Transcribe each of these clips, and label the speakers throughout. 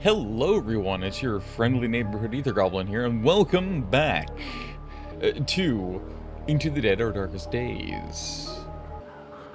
Speaker 1: Hello everyone, it's your friendly neighborhood Ether Goblin here, and welcome back to Into the Dead or Darkest Days.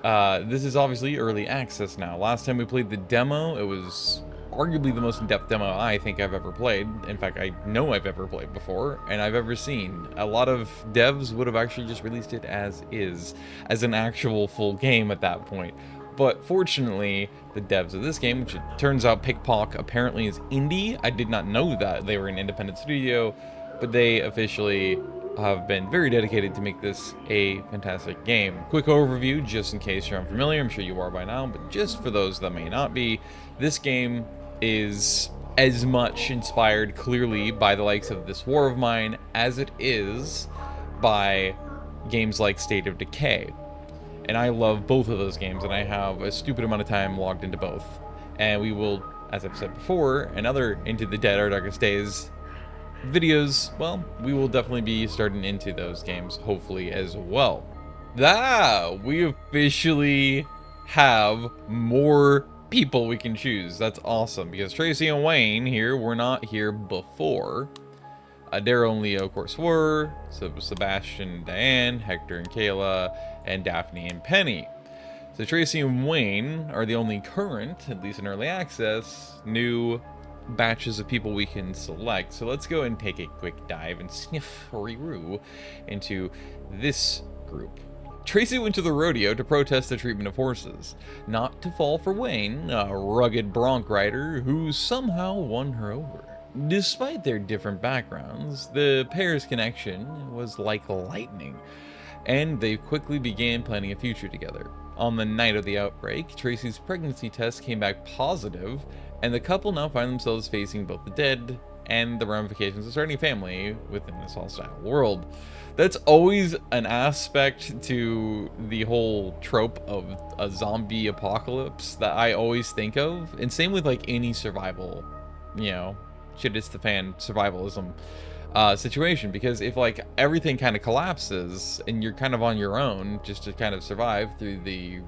Speaker 1: This is obviously early access now. Last time we played the demo, it was arguably the most in-depth demo I think I've ever played. In fact, I know I've ever played before, and I've ever seen. A lot of devs would have actually just released it as is, as an actual full game at that point. But fortunately, the devs of this game, which it turns out Pik Pok apparently is indie. I did not know that they were an independent studio, but they officially have been very dedicated to make this a fantastic game. Quick overview, just in case you're unfamiliar, I'm sure you are by now, but just for those that may not be, this game is as much inspired clearly by the likes of This War of Mine as it is by games like State of Decay. And I love both of those games, and I have a stupid amount of time logged into both. And we will, as I've said before, another Into the Dead or Darkest Days videos, well, we will definitely be starting into those games, hopefully, as well. We officially have more people we can choose. That's awesome, because Tracy and Wayne here were not here before. Daryl and Leo, of course, were. So Sebastian and Diane, Hector and Kayla, and Daphne and Penny. So Tracy and Wayne are the only current, at least in early access, new batches of people we can select. So let's go and take a quick dive and sniff into this group. Tracy went to the rodeo to protest the treatment of horses, not to fall for Wayne, a rugged bronc rider who somehow won her over. Despite their different backgrounds, the pair's connection was like lightning, and they quickly began planning a future together. On the night of the outbreak, Tracy's pregnancy test came back positive, and the couple now find themselves facing both the dead and the ramifications of starting a family within this hostile world. That's always an aspect to the whole trope of a zombie apocalypse that I always think of, and same with like any survival, shit is the fan survivalism situation, because if like everything kind of collapses and you're kind of on your own just to kind of survive through the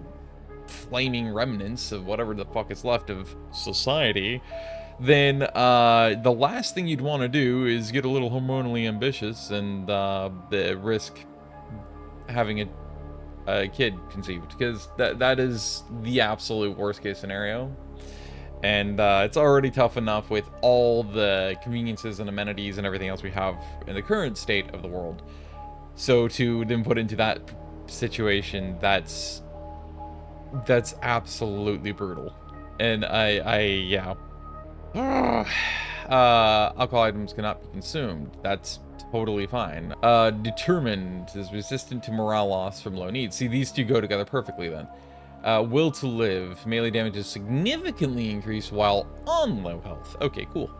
Speaker 1: flaming remnants of whatever the fuck is left of society, then the last thing you'd want to do is get a little hormonally ambitious and risk having a kid conceived, because that is the absolute worst case scenario. And it's already tough enough with all the conveniences and amenities and everything else we have in the current state of the world. So to then put into that situation, that's absolutely brutal. And yeah. Alcohol items cannot be consumed. That's totally fine. Determined is resistant to morale loss from low needs. See, these two go together perfectly then. Will to live. Melee damage is significantly increased while on low health. Okay, cool.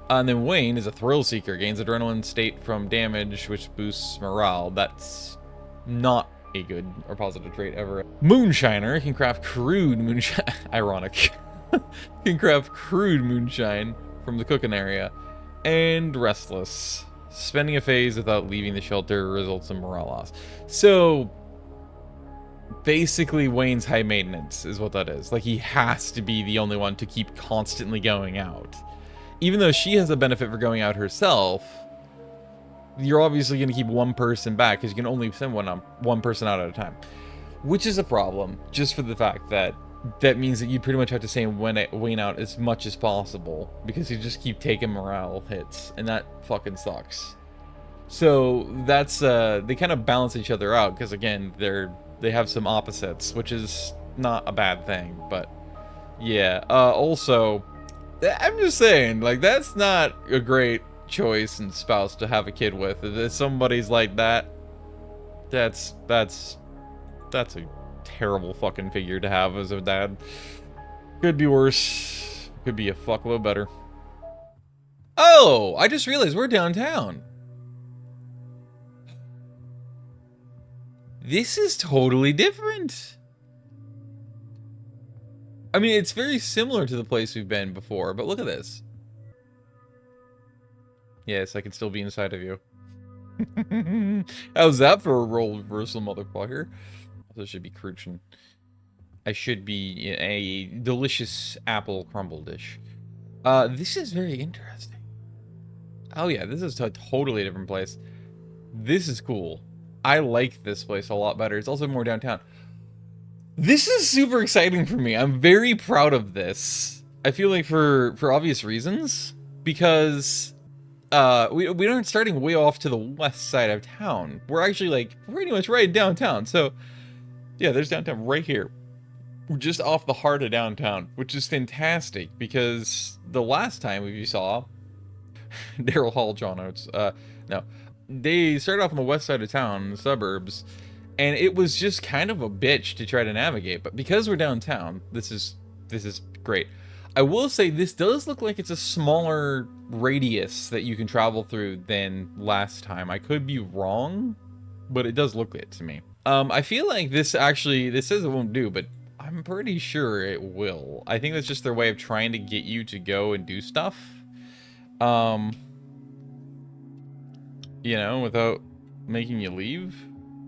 Speaker 1: And then Wayne is a thrill seeker. Gains adrenaline state from damage, which boosts morale. That's not a good or positive trait ever. Moonshiner can craft crude moonshine. Ironic. Can craft crude moonshine from the cooking area. And restless. Spending a phase without leaving the shelter results in morale loss. So basically, Wayne's high maintenance is what that is. Like, he has to be the only one to keep constantly going out. Even though she has a benefit for going out herself, you're obviously going to keep one person back, because you can only send one person out at a time. Which is a problem, just for the fact that means that you pretty much have to send Wayne out as much as possible, because you just keep taking morale hits, and that fucking sucks. So that's, they kind of balance each other out, because again, they have some opposites, which is not a bad thing, but yeah. Also, I'm just saying, like, that's not a great choice and spouse to have a kid with. If somebody's like that, that's a terrible fucking figure to have as a dad. Could be worse. Could be a fuckload better. Oh, I just realized we're downtown. This is totally different. I mean, it's very similar to the place we've been before, but look at this. Yes, I can still be inside of you. How's that for a role reversal, motherfucker? This should be crunchin'. I should be a delicious apple crumble dish. This is very interesting. Oh yeah, this is a totally different place. This is cool. I like this place a lot better. It's also more downtown. This is super exciting for me. I'm very proud of this. I feel like for obvious reasons, because we aren't starting way off to the west side of town. We're actually like pretty much right downtown. So yeah, there's downtown right here. We're just off the heart of downtown, which is fantastic because the last time we saw Daryl Hall, John Oates, no, they started off on the west side of town, in the suburbs, and it was just kind of a bitch to try to navigate. But because we're downtown, this is great. I will say this does look like it's a smaller radius that you can travel through than last time. I could be wrong, but it does look it to me. I feel like this says it won't do, but I'm pretty sure it will. I think that's just their way of trying to get you to go and do stuff. You know, without making you leave.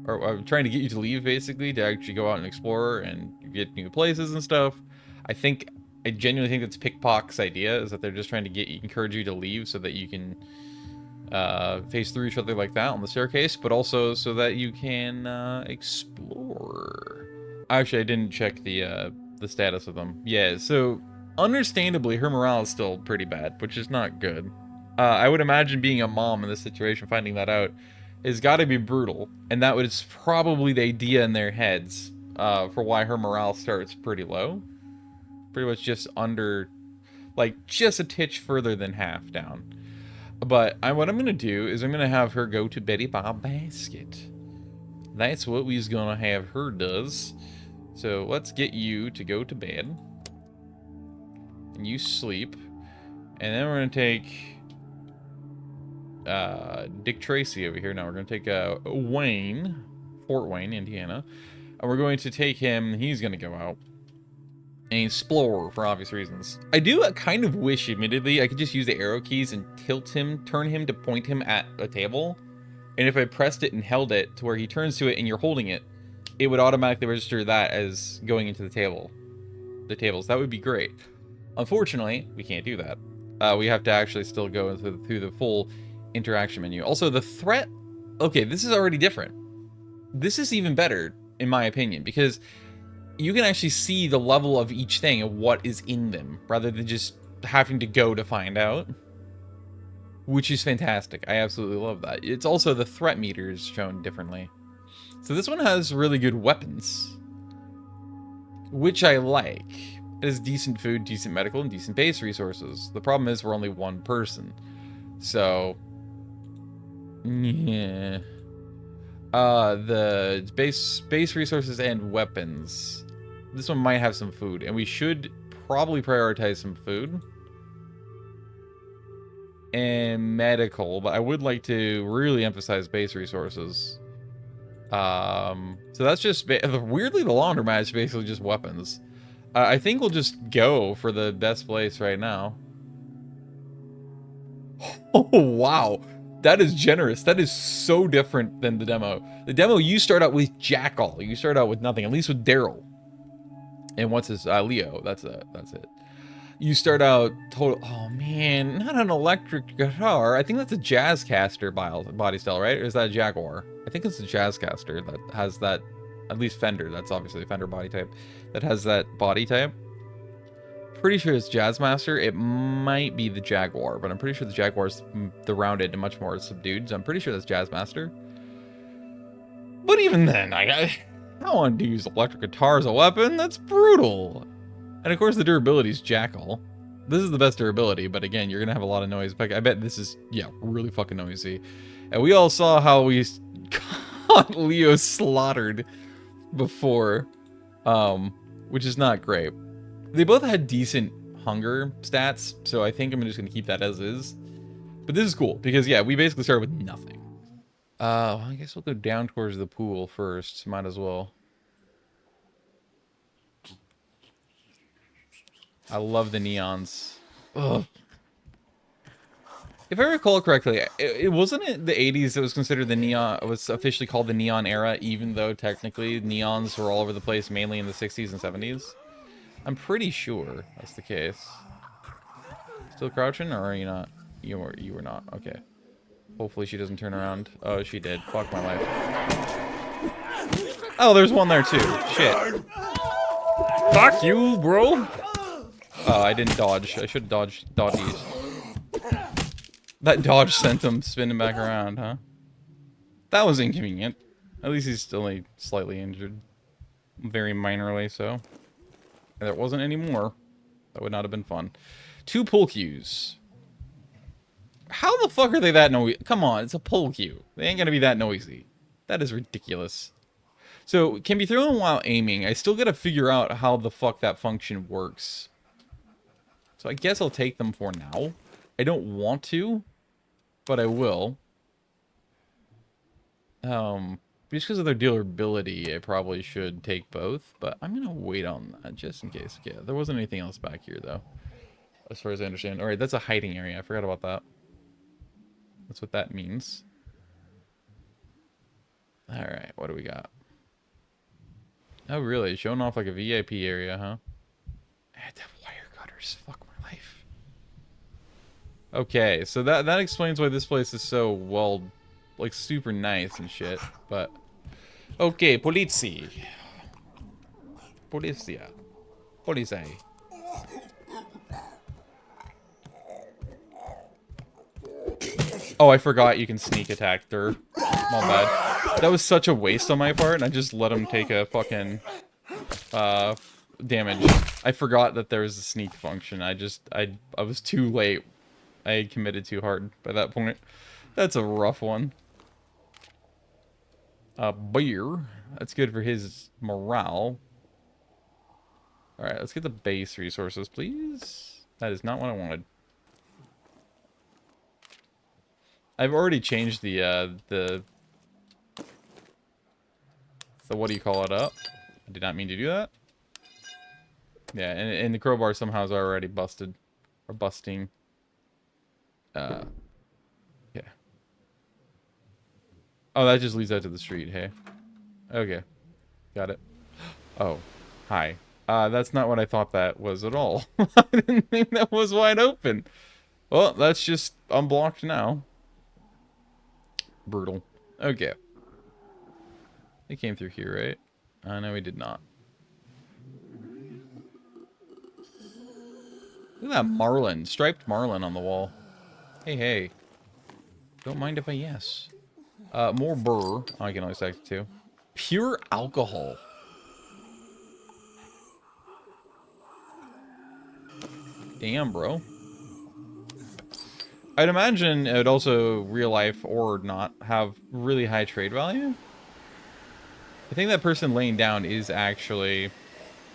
Speaker 1: Or trying to get you to leave, basically, to actually go out and explore and get new places and stuff. I genuinely think that's Pik Pok's idea, is that they're just trying to encourage you to leave so that you can face through each other like that on the staircase, but also so that you can explore. Actually, I didn't check the status of them. Yeah, so understandably, her morale is still pretty bad, which is not good. I would imagine being a mom in this situation, finding that out, has got to be brutal, and that was probably the idea in their heads for why her morale starts pretty low. Pretty much just under, like, just a titch further than half down. But what I'm going to do is I'm going to have her go to Betty Bob Basket. That's what we's going to have her does. So let's get you to go to bed. And you sleep. And then we're going to take Dick Tracy over here. Now we're going to take Wayne, Fort Wayne, Indiana. And we're going to take him. He's going to go out and explore for obvious reasons. I do kind of wish, admittedly, I could just use the arrow keys and turn him to point him at a table. And if I pressed it and held it to where he turns to it and you're holding it, it would automatically register that as going into the tables. That would be great. Unfortunately, we can't do that. We have to actually still go through the full interaction menu. Also, the threat... Okay, this is already different. This is even better, in my opinion, because you can actually see the level of each thing and what is in them, rather than just having to go to find out. Which is fantastic. I absolutely love that. It's also the threat meter is shown differently. So this one has really good weapons, which I like. It has decent food, decent medical, and decent base resources. The problem is we're only one person. So, yeah. The base resources and weapons. This one might have some food, and we should probably prioritize some food and medical, but I would like to really emphasize base resources. So that's just weirdly the laundromat is basically just weapons. I think we'll just go for the best place right now. Oh wow, that is generous. That is so different than the demo. The demo, you start out with jack all. You start out with nothing. At least with Daryl. And what's his Leo? That's it. You start out total. Oh man, not an electric guitar. I think that's a Jazzcaster body style, right? Or is that a Jaguar? I think it's a Jazzcaster that has that. At least Fender. That's obviously a Fender body type. That has that body type. Pretty sure it's Jazzmaster. It might be the Jaguar, but I'm pretty sure the Jaguar's the rounded and much more subdued. So I'm pretty sure that's Jazzmaster. But even then, I want to use electric guitar as a weapon. That's brutal. And of course, the durability is Jackal. This is the best durability, but again, you're gonna have a lot of noise. I bet this is, yeah, really fucking noisy. And we all saw how we got Leo slaughtered before, which is not great. They both had decent hunger stats, so I think I'm just gonna keep that as is. But this is cool because yeah, we basically started with nothing. Well, I guess we'll go down towards the pool first. Might as well. I love the neons. Ugh. If I recall correctly, it wasn't it the 80s that was considered the neon, was officially called the neon era, even though technically neons were all over the place, mainly in the 60s and 70s. I'm pretty sure that's the case. Still crouching, or are you not? You were not. Okay. Hopefully she doesn't turn around. Oh, she did. Fuck my life. Oh, there's one there too. Shit. Fuck you, bro. Oh, I didn't dodge. I should have dodged dodgies. That dodge sent him spinning back around, huh? That was inconvenient. At least he's still only slightly injured. Very minorly so. If there wasn't any more, that would not have been fun. 2 pull cues. How the fuck are they that noisy? Come on, it's a pull cue. They ain't gonna be that noisy. That is ridiculous. So, it can be thrown while aiming. I still gotta figure out how the fuck that function works. So I guess I'll take them for now. I don't want to, but I will. Just because of their durability, I probably should take both, but I'm gonna wait on that just in case. Yeah, there wasn't anything else back here though, as far as I understand. All right, that's a hiding area. I forgot about that. That's what that means. All right, what do we got? Oh, really? Showing off like a VIP area, huh? I had to have wire cutters. Fuck my life. Okay, so that explains why this place is so, well, like, super nice and shit, but... Okay, polizia. Polizia. Polizei. Oh, I forgot you can sneak attack through. My bad. That was such a waste on my part, and I just let him take a fucking, damage. I forgot that there was a sneak function. I was too late. I had committed too hard by that point. That's a rough one. Beer. That's good for his morale. Alright, let's get the base resources, please. That is not what I wanted. I've already changed the what do you call it up. I did not mean to do that. Yeah, and the crowbar somehow is already busted. Or busting. Yeah. Oh, that just leads out to the street, hey? Okay. Got it. Oh. Hi. That's not what I thought that was at all. I didn't think that was wide open. Well, that's just unblocked now. Brutal. Okay. It came through here, right? No, we did not. Look at that marlin. Striped marlin on the wall. Hey, hey. Don't mind if I yes. More burr. I can only select 2. Pure alcohol. Damn, bro. I'd imagine it would also, real life or not, have really high trade value. I think that person laying down is actually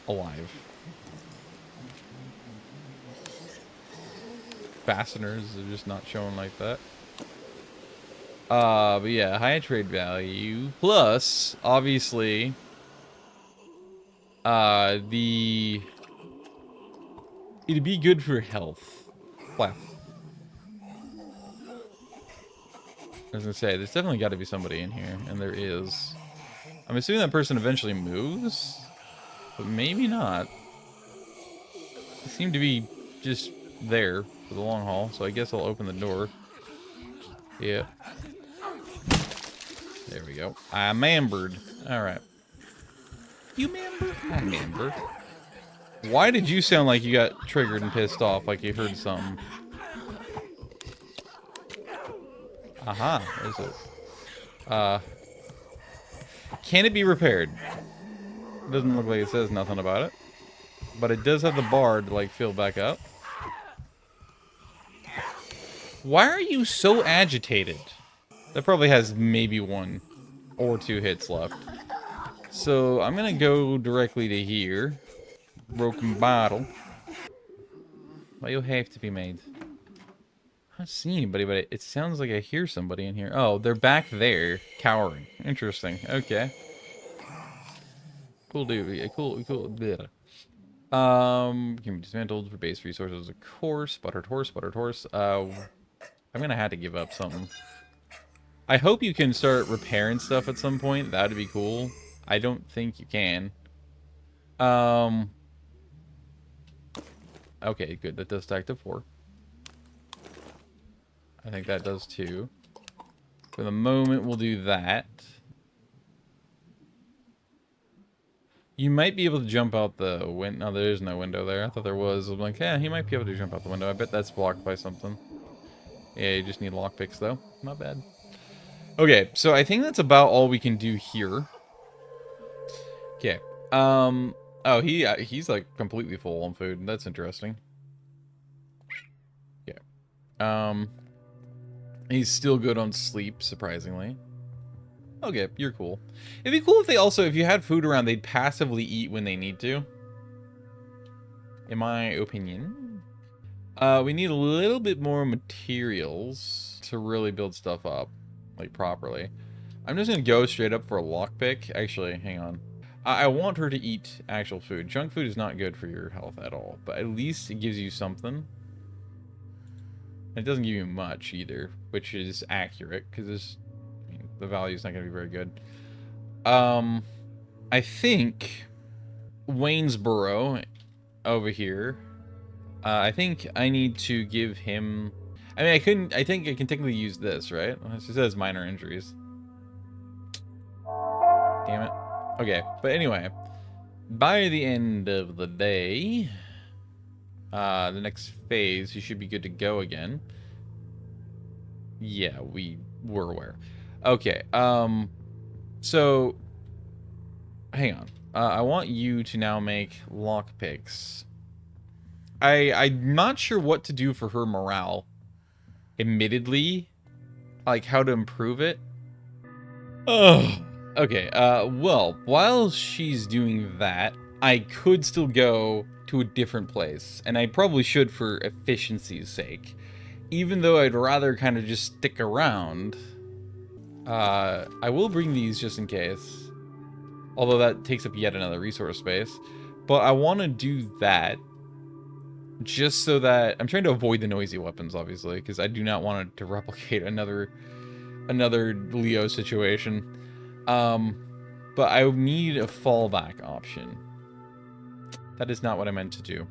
Speaker 1: alive. Fasteners are just not shown like that. But yeah, high trade value. Plus, obviously, it'd be good for health. Well, I was gonna say, there's definitely got to be somebody in here, and there is. I'm assuming that person eventually moves, but maybe not. They seem to be just there for the long haul, so I guess I'll open the door. Yeah. There we go. I'm ambered. Alright. You member? I'm member. Why did you sound like you got triggered and pissed off, like you heard something? Aha. What is it? Can it be repaired? Doesn't look like it says nothing about it. But it does have the bar to, like, fill back up. Why are you so agitated? That probably has maybe 1 or 2 hits left. So, I'm gonna go directly to here. Broken bottle. Well, you'll have to be made. I don't see anybody, but it sounds like I hear somebody in here. Oh, they're back there, cowering. Interesting. Okay. Cool dude. Yeah, cool. Bleh. Can be dismantled for base resources, of course. Buttered horse. I'm gonna have to give up something. I hope you can start repairing stuff at some point. That'd be cool. I don't think you can. Okay, good. That does stack to 4. I think that does too. For the moment, we'll do that. You might be able to jump out the window. No, there is no window there. I thought there was. I'm like, yeah, he might be able to jump out the window. I bet that's blocked by something. Yeah, you just need lockpicks, though. Not bad. Okay, so I think that's about all we can do here. Okay. Oh, he's like completely full on food. That's interesting. Yeah. He's still good on sleep, surprisingly. Okay, you're cool. It'd be cool if they also, if you had food around, they'd passively eat when they need to. In my opinion. We need a little bit more materials to really build stuff up, like, properly. I'm just gonna go straight up for a lockpick. Actually, hang on. I want her to eat actual food. Junk food is not good for your health at all, but at least it gives you something. It doesn't give you much either, which is accurate, because the value is not going to be very good. I think Waynesboro over here, I think I need to give him... I mean, I think I can technically use this, right? It says minor injuries. Damn it. Okay, but anyway, by the end of the day, the next phase, you should be good to go again. Yeah, we were aware. Okay, so, hang on. I want you to now make lockpicks. I'm not sure what to do for her morale. Admittedly. Like, how to improve it. Ugh. Okay, well, while she's doing that, I could still go to a different place. And I probably should for efficiency's sake. Even though I'd rather kind of just stick around. I will bring these just in case. Although that takes up yet another resource space. But I want to do that. Just so that... I'm trying to avoid the noisy weapons, obviously. Because I do not want it to replicate another Leo situation. But I need a fallback option. That is not what I meant to do.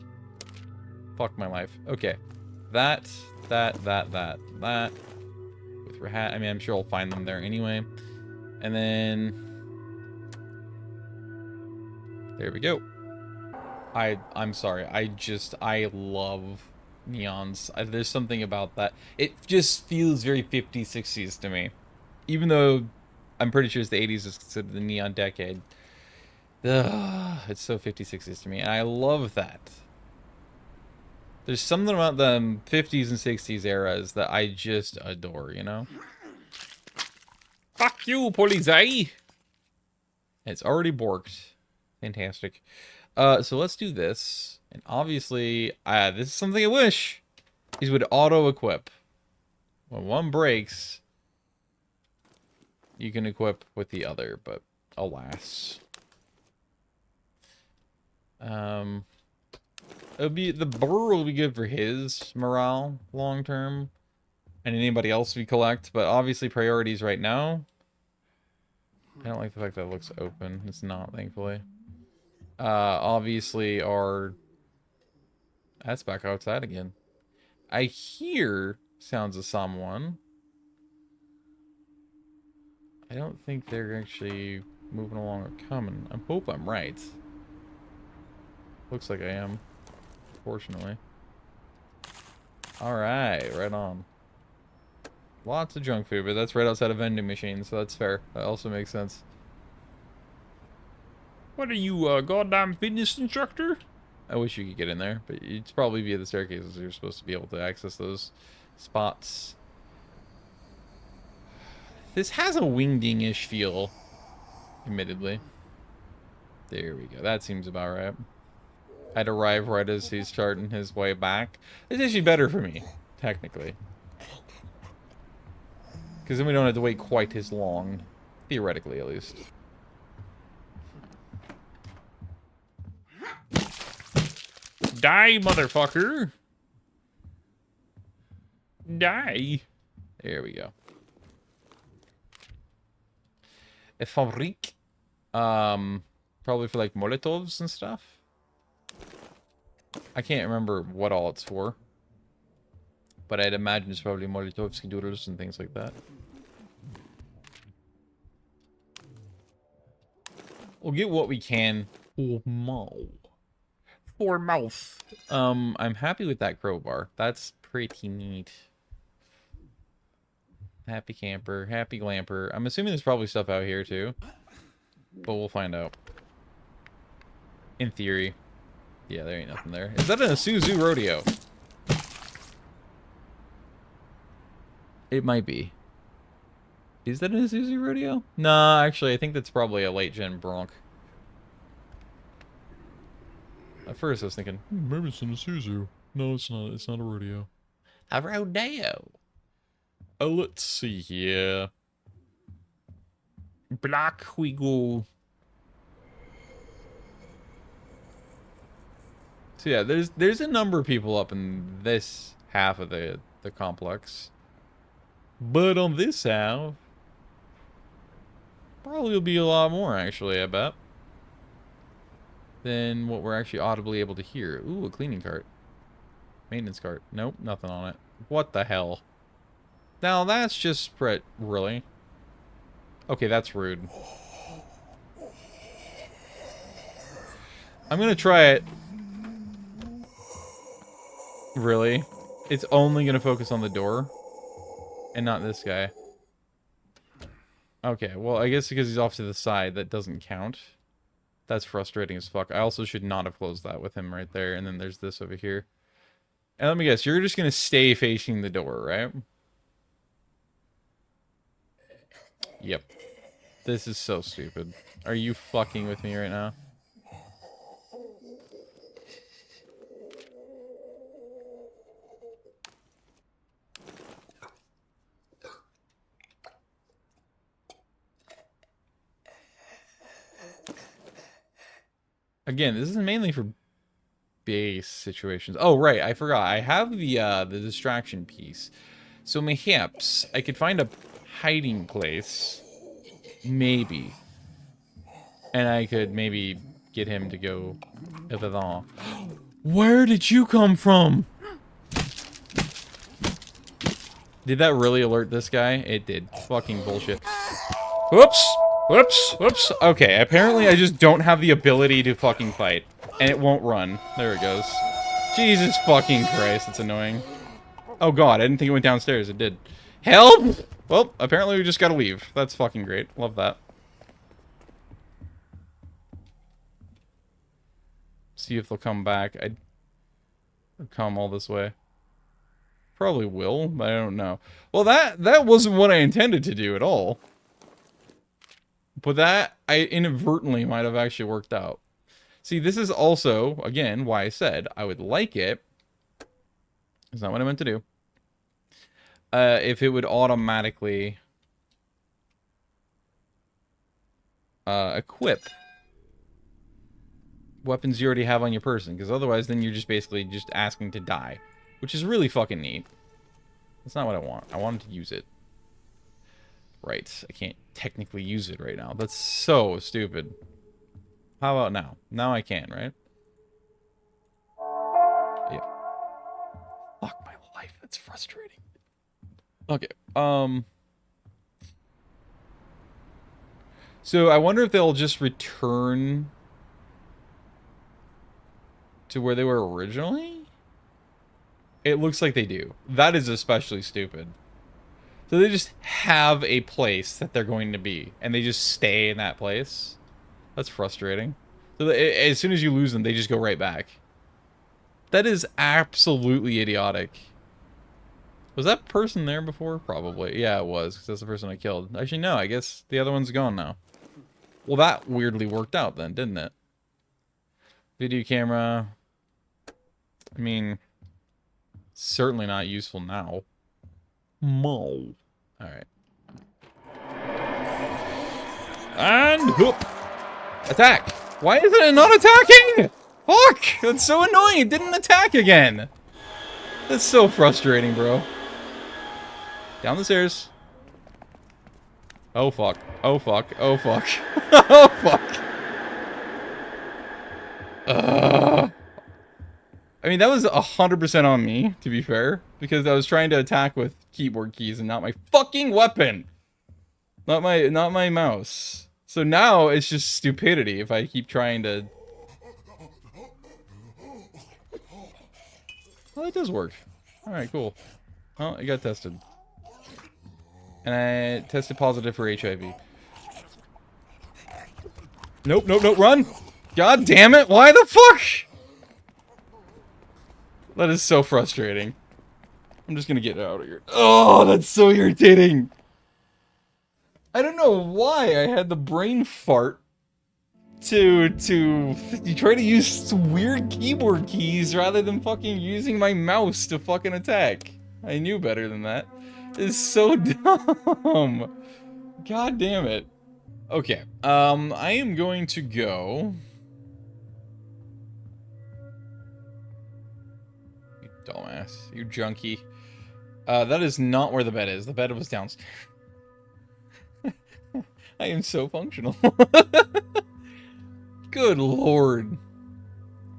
Speaker 1: Fuck my life. Okay. That. With Rahat. I mean, I'm sure I'll find them there anyway. And then... there we go. I'm sorry. I love neons. There's something about that. It just feels very 50s, 60s to me. Even though I'm pretty sure it's the 80s is considered the neon decade. Ugh, it's so 50s, 60s to me. And I love that. There's something about the 50s and 60s eras that I just adore, you know? Fuck you, Polizei! It's already borked. Fantastic. So let's do this. And obviously, this is something I wish. These would auto-equip. When one breaks, you can equip with the other, but alas. The burr will be good for his morale long-term. And anybody else we collect, but obviously priorities right now. I don't like the fact that it looks open. It's not, thankfully. Obviously our... that's back outside again. I hear sounds of someone. I don't think they're actually moving along or coming. I hope I'm right. Looks like I am, fortunately. Alright, right on. Lots of junk food, but that's right outside a vending machine, so that's fair. That also makes sense. What are you, a goddamn fitness instructor? I wish you could get in there, but it's probably via the staircases you're supposed to be able to access those spots. This has a wingding-ish feel, admittedly. There we go. That seems about right. I'd arrive right as he's starting his way back. It's actually better for me, technically. Because then we don't have to wait quite as long. Theoretically, at least. Die, motherfucker! Die! There we go. A fabrique. Probably for like Molotovs and stuff. I can't remember what all it's for. But I'd imagine it's probably Molitovsky doodles and things like that. We'll get what we can for mouth. I'm happy with that crowbar. That's pretty neat. Happy camper, happy glamper. I'm assuming there's probably stuff out here too. But we'll find out. In theory. Yeah, there ain't nothing there. Is that an Isuzu Rodeo? It might be. Is that an Isuzu Rodeo? Nah, actually, I think that's probably a late-gen Bronc. At first, I was thinking, maybe it's an Isuzu. No, it's not. It's not a rodeo. A rodeo. Oh, let's see here. Black we go. So yeah, there's a number of people up in this half of the complex. But on this half, probably will be a lot more, actually, I bet, than what we're actually audibly able to hear. Ooh, a cleaning cart. Maintenance cart. Nope, nothing on it. What the hell? Now, that's just really? Okay, that's rude. I'm gonna try it. Really? It's only gonna focus on the door? And not this guy. Okay, well, I guess because he's off to the side, that doesn't count. That's frustrating as fuck. I also should not have closed that with him right there. And then there's this over here. And let me guess, you're just gonna stay facing the door, right? Yep. This is so stupid. Are you fucking with me right now? Again, this is mainly for base situations. Oh, right, I forgot. I have the distraction piece. So mayhaps I could find a hiding place. Maybe. And I could maybe get him to go evadant. Where did you come from? Did that really alert this guy? It did. Fucking bullshit. Whoops! Whoops! Whoops! Okay, apparently I just don't have the ability to fucking fight. And it won't run. There it goes. Jesus fucking Christ, that's annoying. Oh god, I didn't think it went downstairs. It did. Help! Well, apparently we just gotta leave. That's fucking great. Love that. See if they'll come back. I'd come all this way. Probably will, but I don't know. Well, that wasn't what I intended to do at all. But that, I inadvertently might have actually worked out. See, this is also, again, why I said I would like it. It's not what I meant to do. If it would automatically equip weapons you already have on your person. Because otherwise, then you're just basically just asking to die. Which is really fucking neat. That's not what I want. I wanted to use it. Right. I can't technically use it right now. That's so stupid. How about now? Now I can, right? Yeah. Fuck my life. That's frustrating. Okay. So I wonder if they'll just return to where they were originally? It looks like they do. That is especially stupid. So they just have a place that they're going to be, and they just stay in that place? That's frustrating. So as soon as you lose them, they just go right back. That is absolutely idiotic. Was that person there before? Probably. Yeah, it was, because that's the person I killed. Actually, no, I guess the other one's gone now. Well, that weirdly worked out then, didn't it? Video camera. I mean, certainly not useful now. Mo. Alright. And whoop. Attack. Why isn't it not attacking? Fuck! That's so annoying. It didn't attack again. That's so frustrating, bro. Down the stairs. Oh fuck. Oh fuck. Oh fuck. Oh fuck. I mean, that was 100% on me, to be fair, because I was trying to attack with keyboard keys and not my fucking weapon. Not my mouse. So now it's just stupidity if I keep trying to... Well, it does work. Alright, cool. Oh, it got tested. And I tested positive for HIV. Nope, nope, nope, run! God damn it, why the fuck? That is so frustrating. I'm just gonna get out of here. Oh, that's so irritating! I don't know why I had the brain fart to try to use weird keyboard keys rather than fucking using my mouse to fucking attack. I knew better than that. It's so dumb. God damn it. Okay, I am going to go... You dumbass. You junkie. That is not where the bed is. The bed was downstairs. I am so functional. Good lord.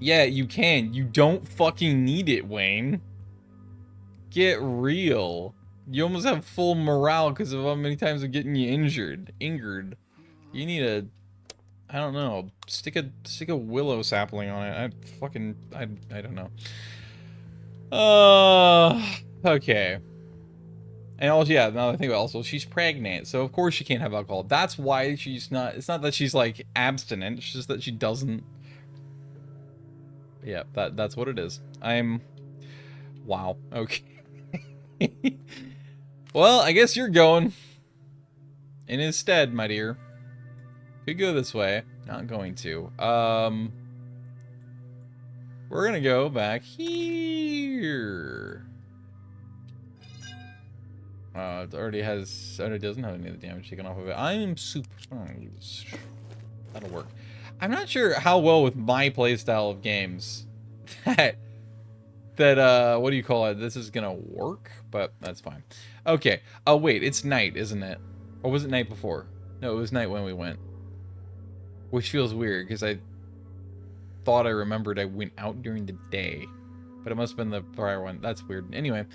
Speaker 1: Yeah, you can. You don't fucking need it, Wayne. Get real. You almost have full morale because of how many times I'm getting you injured. You need a... I don't know. Stick a willow sapling on it. I don't know. Okay. And also, yeah, now that I think about it, also, she's pregnant, so of course she can't have alcohol. That's why she's not, it's not that she's, like, abstinent, it's just that she doesn't... Yeah, that's what it is. Wow, okay. Well, I guess you're going. In his stead, my dear. Could go this way. Not going to. We're gonna go back here. It already doesn't have any of the damage taken off of it. I'm super fine. That'll work. I'm not sure how well with my playstyle of games that what do you call it? This is gonna work, but that's fine. Okay. Oh wait, it's night, isn't it? Or was it night before? No, it was night when we went. Which feels weird because I thought I remembered I went out during the day, but it must have been the prior one. That's weird. Anyway,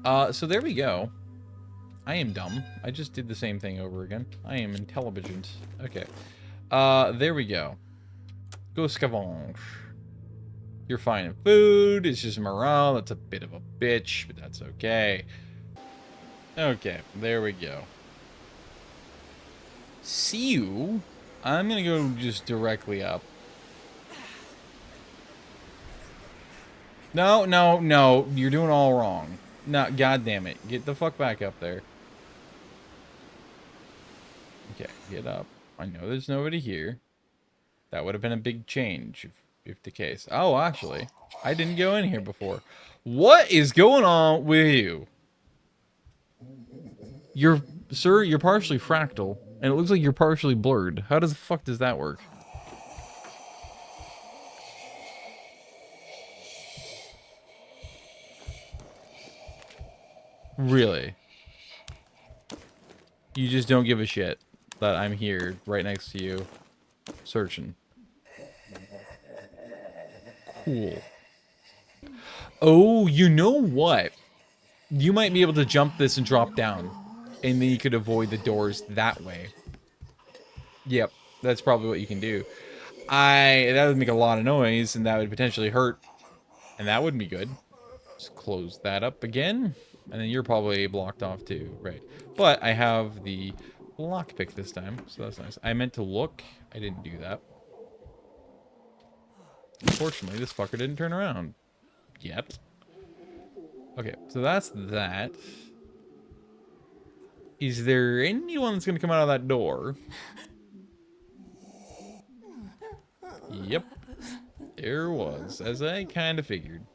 Speaker 1: so there we go. I am dumb. I just did the same thing over again. I am intelligent. Okay. There we go. Go scavenge. You're finding food. It's just morale. That's a bit of a bitch, but that's okay. Okay, there we go. See you. I'm gonna go just directly up. No, no, no. You're doing all wrong. No, God damn it. Get the fuck back up there. Okay, get up. I know there's nobody here. That would have been a big change if the case. Oh, actually, I didn't go in here before. What is going on with you? Sir, you're partially fractal, and it looks like you're partially blurred. How the fuck does that work? Really? You just don't give a shit that I'm here right next to you searching. Cool. Oh, you know what? You might be able to jump this and drop down, and then you could avoid the doors that way. Yep, that's probably what you can do. That would make a lot of noise, and that would potentially hurt, and that wouldn't be good. Just close that up again, and then you're probably blocked off too, right? But I have the lockpick this time, so that's nice. I meant to look. I didn't do that. Unfortunately, this fucker didn't turn around yet. Okay, so that's that. Is there anyone that's gonna come out of that door? Yep. There was, as I kind of figured.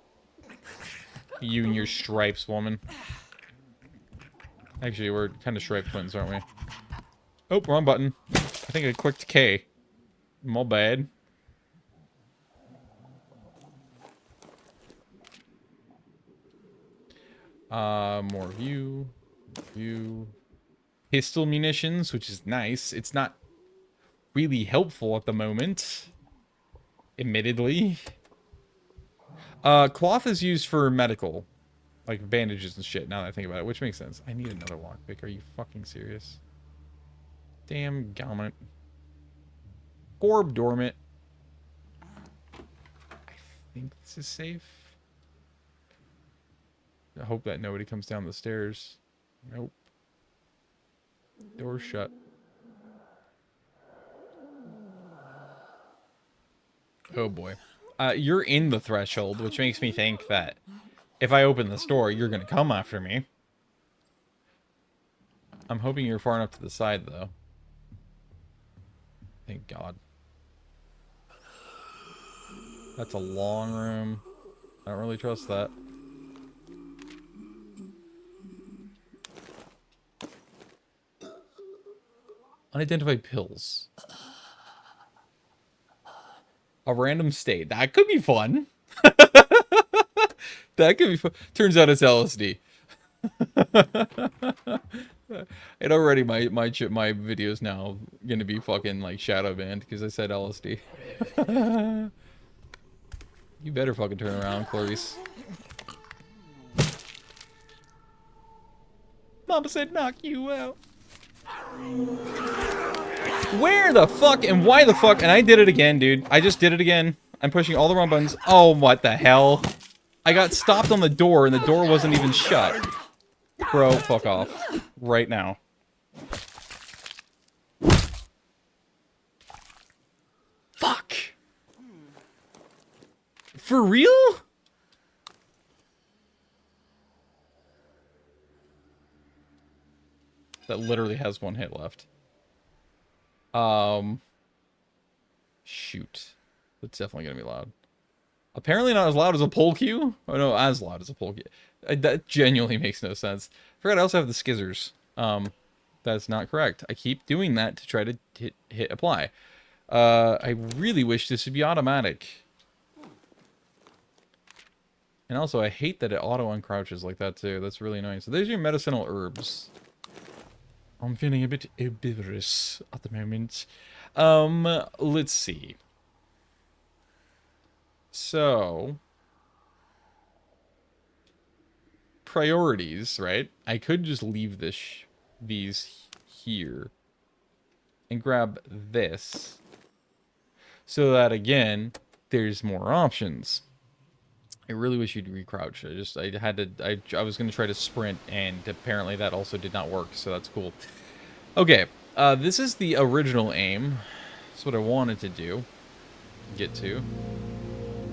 Speaker 1: You and your stripes, woman. Actually, we're kind of striped twins, aren't we? Oh, wrong button. I think I clicked K. My bad. More view. Pistol munitions, which is nice. It's not really helpful at the moment. Admittedly. Cloth is used for medical. Like bandages and shit, now that I think about it, which makes sense. I need another lockpick. Are you fucking serious? Damn gummit. Orb dormant. I think this is safe. I hope that nobody comes down the stairs. Nope. Door shut. Oh boy. You're in the threshold, which makes me think that if I open this door, you're gonna come after me. I'm hoping you're far enough to the side, though. Thank God. That's a long room. I don't really trust that. Unidentified pills. A random state. That could be fun. That could be fun. Turns out it's LSD. And already my video's now gonna be fucking like shadow banned because I said LSD. You better fucking turn around, Clarice. Mama said knock you out. Where the fuck and why the fuck? And I did it again, dude. I just did it again. I'm pushing all the wrong buttons. Oh, what the hell? I got stopped on the door and the door wasn't even shut. Bro, fuck off. Right now. Fuck. For real? That literally has one hit left. Shoot. That's definitely gonna be loud. Apparently not as loud as a pole cue. Oh no, as loud as a pole cue. That genuinely makes no sense. I forgot I also have the skizzers. That's not correct. I keep doing that to try to hit apply. I really wish this would be automatic. And also, I hate that it auto-uncrouches like that, too. That's really annoying. So there's your medicinal herbs. I'm feeling a bit herbivorous at the moment. Let's see. So... priorities, right? I could just leave these here. And grab this. So that, again, there's more options. I really wish you'd recrouch. I was going to try to sprint, and apparently that also did not work, so that's cool. Okay, this is the original aim. That's what I wanted to do. Get to.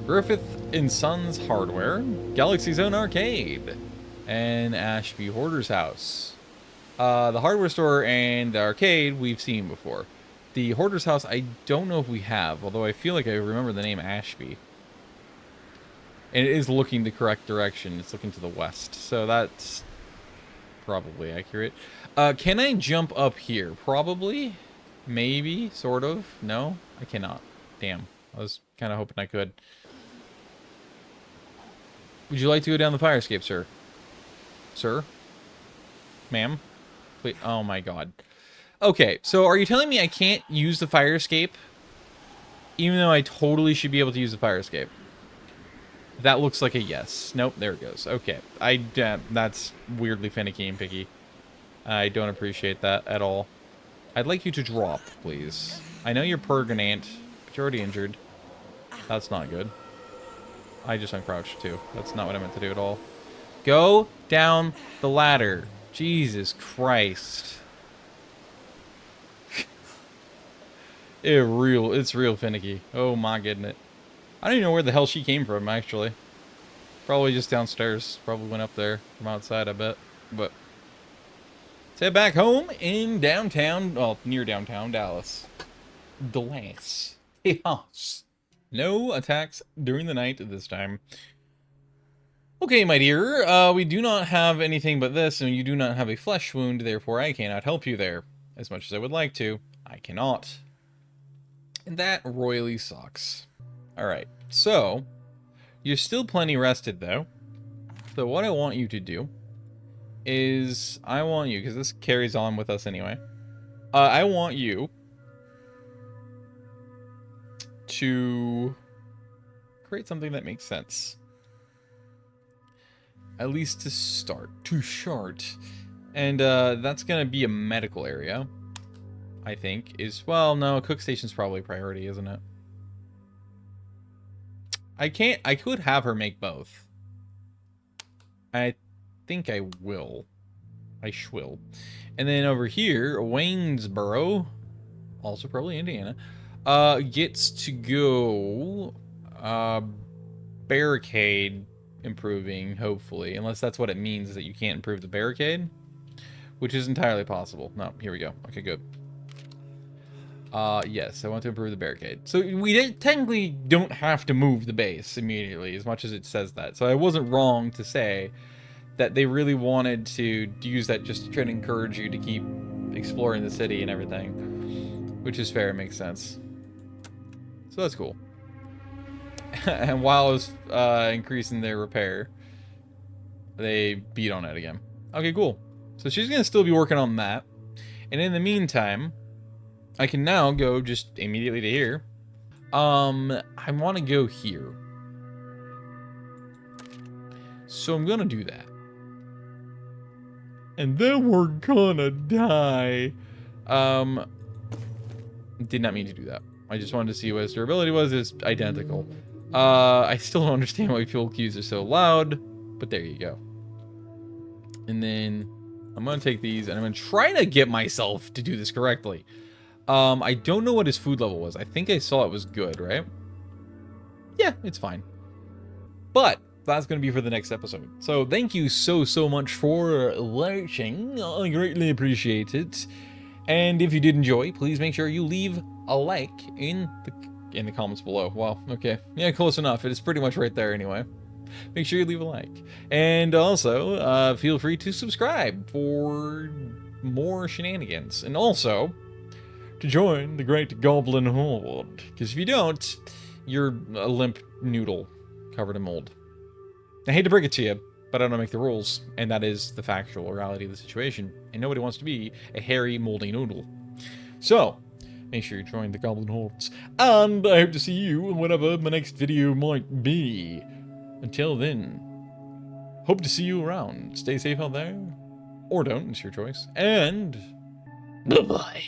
Speaker 1: Griffith & Sons Hardware, Galaxy Zone Arcade, and Ashby Hoarder's House. The hardware store and the arcade we've seen before. The Hoarder's House, I don't know if we have, although I feel like I remember the name Ashby. And it is looking the correct direction. It's looking to the west. So that's probably accurate. Can I jump up here? Probably. Maybe. Sort of. No? I cannot. Damn. I was kind of hoping I could. Would you like to go down the fire escape, sir? Sir? Ma'am? Please. Oh my god. Okay, so are you telling me I can't use the fire escape? Even though I totally should be able to use the fire escape. That looks like a yes. Nope, there it goes. Okay. That's weirdly finicky and picky. I don't appreciate that at all. I'd like you to drop, please. I know you're pergonant, but you're already injured. That's not good. I just uncrouched, too. That's not what I meant to do at all. Go down the ladder. Jesus Christ. It's real finicky. Oh my goodness. I don't even know where the hell she came from, actually. Probably just downstairs. Probably went up there from outside, I bet. But let's head back home in downtown, well, near downtown Dallas. Dallas. Yes. No attacks during the night this time. Okay, my dear. We do not have anything but this, and you do not have a flesh wound, therefore I cannot help you there. As much as I would like to, I cannot. And that royally sucks. Alright, so, you're still plenty rested, though. So what I want you to do is, I want you, because this carries on with us anyway, I want you to create something that makes sense. At least to start. Too short. And that's gonna be a medical area, I think. Well, no, cook station's probably priority, isn't it? I could have her make both. I think I will. I shwill. And then over here, Waynesboro, also probably Indiana, gets to go barricade improving, hopefully. Unless that's what it means, is that you can't improve the barricade. Which is entirely possible. No, here we go. Okay, good. Yes, I want to improve the barricade. So we technically don't have to move the base immediately, as much as it says that. So I wasn't wrong to say that they really wanted to use that just to try to encourage you to keep exploring the city and everything. Which is fair, it makes sense. So that's cool. And while I was increasing their repair, they beat on it again. Okay, cool. So she's going to still be working on that. And in the meantime, I can now go just immediately to here. I want to go here. So I'm going to do that. And then we're gonna die. Did not mean to do that. I just wanted to see what his durability was. It's identical. I still don't understand why fuel queues are so loud, but there you go. And then I'm gonna take these and I'm gonna try to get myself to do this correctly. I don't know what his food level was. I think I saw it was good, right? Yeah, it's fine. But that's going to be for the next episode. So thank you so much for watching. I greatly appreciate it. And if you did enjoy, please make sure you leave a like in the comments below. Well, okay. Yeah, close enough. It is pretty much right there anyway. Make sure you leave a like. And also, feel free to subscribe for more shenanigans. And also, to join the great Goblin Horde. Because if you don't, you're a limp noodle covered in mold. I hate to break it to you, but I don't make the rules, and that is the factual reality of the situation, and nobody wants to be a hairy, moldy noodle. So, make sure you join the Goblin Hordes, and I hope to see you in whatever my next video might be. Until then, hope to see you around. Stay safe out there, or don't, it's your choice, and bye-bye.